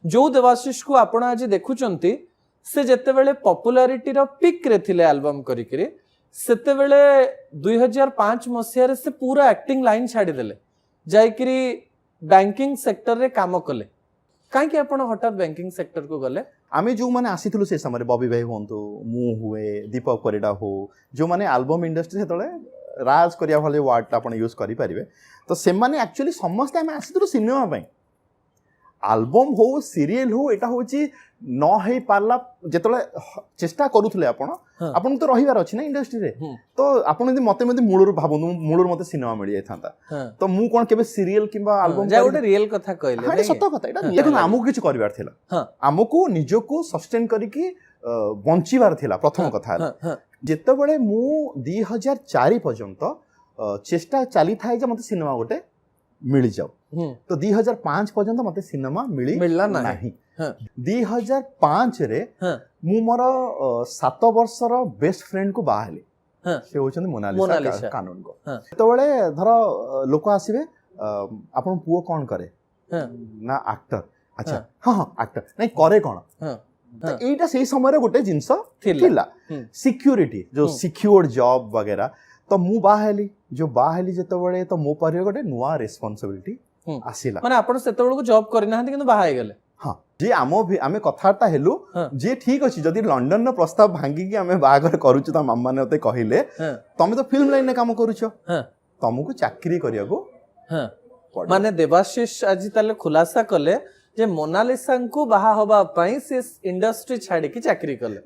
जो देवाशीष को आपण आज देखुचंती से जेतेबेले पॉपुलैरिटी रो पिक रे थिले एल्बम करिकरी सेतेबेले 2005 मसिया रे से पूरा एक्टिंग लाइन छाड़ी देले जायकरी बैंकिंग सेक्टर रे काम कले काहे कि आपण हठात बैंकिंग सेक्टर को गले आमे जो माने आसीथिलु से समय बॉबी भाई होंतु मु हुए दीपक परिडा हो जो माने एल्बम इंडस्ट्री सेतले राज करिया भले वर्ड आपण यूज करि परिबे तो से माने एक्चुअली समस्त आमे आसीथिलु सिनेमा पई एल्बम हो सीरियल हो एटा होची न हे पारला जेतले चेष्टा करूथले आपण आपण तो रहिवार अछि ना इंडस्ट्री रे तो आपण यदि मते मूलर भाबनु मूलर मते सिनेमा मिल जाय थांता तो मु कोन केबे सीरियल किबा एल्बम जे ओटे रियल कथा कहले हां सत्य कथा एटा देखो हमकु किछ करबार थिला हमकु निजको सस्टेन करिकि बंचीबार थिला प्रथम कथा जेतेबेले मु 2004 पर्यंत चेष्टा चली थाए जे मते सिनेमा गोटे मिल जाओ तो 2005 पर्यंत मते सिनेमा मिलला नाही 2005 रे मु मोर 7 वर्षर बेस्ट फ्रेंड को बाहले से होचन मोनालिसा कानून को तो बळे धर लोक आसीबे आपण पुओ कोन करे ना एक्टर अच्छा हां हां एक्टर नहीं करे कोन तो एटा सेही समय रे गोटे जिंस थिला सिक्योरिटी जो सिक्योर्ड जॉब वगैरह तो मु बाहेली जो बाहेली जेते बळे तो मो परियो गोटे नुवा रिस्पांसिबिलिटी आसीला माने आपण सेते बळे को जॉब करि नाहंती किंतु बाहाय गेले हां जे आमे कथार्ता हेलु जे ठीक अछि जदि लंडन न प्रस्ताव भांगी कि आमे बागर करूछु त मम्मा ने ओते कहिले तमे तो फिल्म लाइन ने काम करूछो तमको चाकरी करिया को माने देवाशीष आज ताले खुलासा कले जे मोनालिसा को बाहा होबा पई से इंडस्ट्री छाडी की चाकरी कले।